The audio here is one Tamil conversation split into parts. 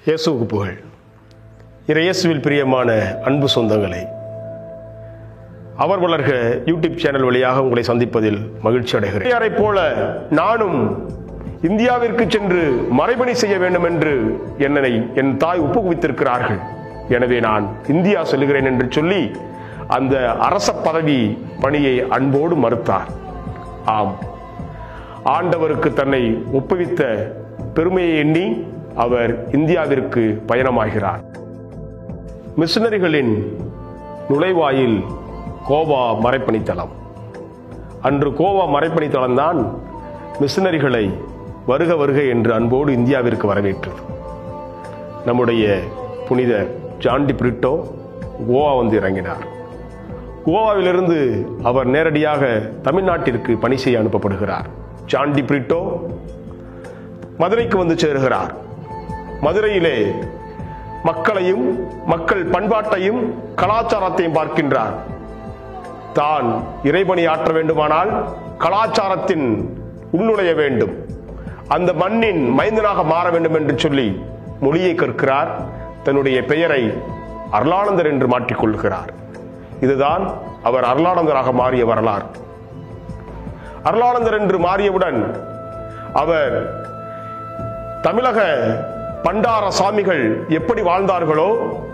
இயேசுவுக்கு புகழ். இயேசுவில் பிரியமான அன்பு சொந்தங்களே, அவர் வளர்க யூடியூப் சேனல் வழியாக உங்களை சந்திப்பதில் மகிழ்ச்சி அடைகிறேன். யாரை போல நானும் இந்தியாவிற்கு சென்று மறைபணி செய்ய வேண்டும் என்று என்னை என் தாய் ஒப்புவித்திருக்கிறார்கள். எனவே நான் இந்தியா செல்கிறேன் என்று சொல்லி அந்த அரச பதவி பணியை அன்போடு மறுத்தார். ஆம், ஆண்டவருக்கு தன்னை ஒப்புவித்த பெருமையை எண்ணி அவர் இந்தியாவிற்கு பயணமாகிறார். மிஷனரிகளின் நுழைவாயில் கோவா மறைப்பணித்தளம். அன்று கோவா மறைப்பணித்தளம் தான் மிஷனரிகளை வருக வருக என்று அன்போடு இந்தியாவிற்கு வரவேற்றது. நம்முடைய புனித ஜான் டி பிரிட்டோ கோவா வந்து இறங்கினார். கோவாவிலிருந்து அவர் நேரடியாக தமிழ்நாட்டிற்கு பணி செய்ய அனுப்பப்படுகிறார். ஜான் டி பிரிட்டோ மதுரைக்கு வந்து சேருகிறார். மதுரையிலே மக்களையும் மக்கள் பண்பாட்டையும் கலாச்சாரத்தையும் பார்க்கின்றார். தான் இறைபணி ஆற்ற வேண்டுமானால் கலாச்சாரத்தின் உள்நுழைய வேண்டும், அந்த மண்ணின் மைந்தனாக மாற வேண்டும் என்று சொல்லி மொழியை கற்கிறார். தன்னுடைய பெயரை அருளானந்தர் என்று மாற்றிக்கொள்கிறார். இதுதான் அவர் அருளானந்தராக மாறிய வரலாறு. அருளானந்தர் என்று மாறியவுடன் அவர் தமிழக பண்டார சாமிகள் எப்படி வாழ்ந்தார்களோ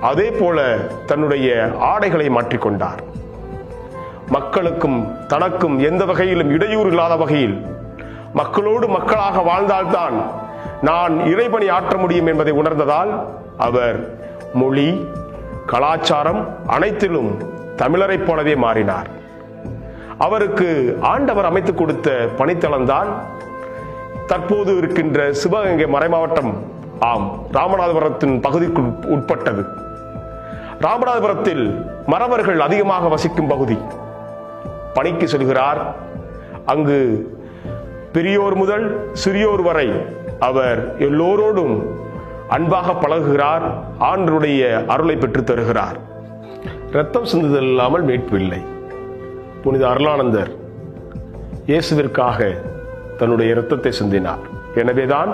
அதே போல தன்னுடைய ஆடைகளை மாற்றிக்கொண்டார். மக்களுக்கும் தனக்கும் எந்த வகையிலும் இடையூறு இல்லாத வகையில் மக்களோடு மக்களாக வாழ்ந்தால்தான் நான் இறைபணி ஆற்ற முடியும் என்பதை உணர்ந்ததால் அவர் மொழி கலாச்சாரம் அனைத்திலும் தமிழரை போலவே மாறினார். அவருக்கு ஆண்டவர் அமைத்துக் கொடுத்த பணித்தளம்தான் தற்போது இருக்கின்ற சிவகங்கை மறைமாவட்டம். ஆம், ராமநாதபுரத்தின் பகுதிக்கு உட்பட்டது. ராமநாதபுரத்தில் மறவர்கள் அதிகமாக வசிக்கும் பகுதி. பணிக்கு செல்கிறார். அங்கு பெரியோர் முதல் சிறியோர் வரை அவர் எல்லோரோடும் அன்பாக பழகுகிறார். ஆண்டவருடைய அருளை பெற்றுத் தருகிறார். இரத்தம் சிந்துதல் இல்லாமல் மீட்பு இல்லை. புனித அருளானந்தர் இயேசுவிற்காக தன்னுடைய இரத்தத்தை சிந்தினார். எனவேதான்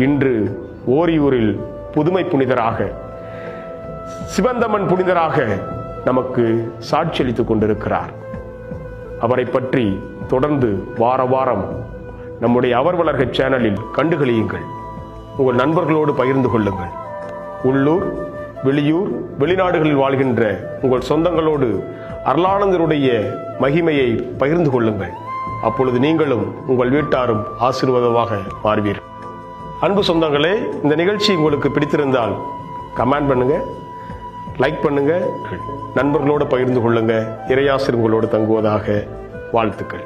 இன்று ஓரியூரில் புதுமை புனிதராக, சிவந்தமன் புனிதராக நமக்கு சாட்சியளித்துக் கொண்டிருக்கிறார். அவரை பற்றி தொடர்ந்து வார வாரம் நம்முடைய அவர் வளர்க சேனலில் கண்டுகளியுங்கள். உங்கள் நண்பர்களோடு பகிர்ந்து கொள்ளுங்கள். உள்ளூர், வெளியூர், வெளிநாடுகளில் வாழ்கின்ற உங்கள் சொந்தங்களோடு அருளானந்தருடைய மகிமையை பகிர்ந்து கொள்ளுங்கள். அப்பொழுது நீங்களும் உங்கள் வீட்டாரும் ஆசீர்வாதமாக மாறுவீர்கள். அன்பு சொந்தங்களே, இந்த நிகழ்ச்சி உங்களுக்கு பிடித்திருந்தால் கமெண்ட் பண்ணுங்க, லைக் பண்ணுங்க, நண்பர்களோடு பகிர்ந்து கொள்ளுங்க. இறையாசிர் உங்களோடு தங்குவதாக. வாழ்த்துக்கள்.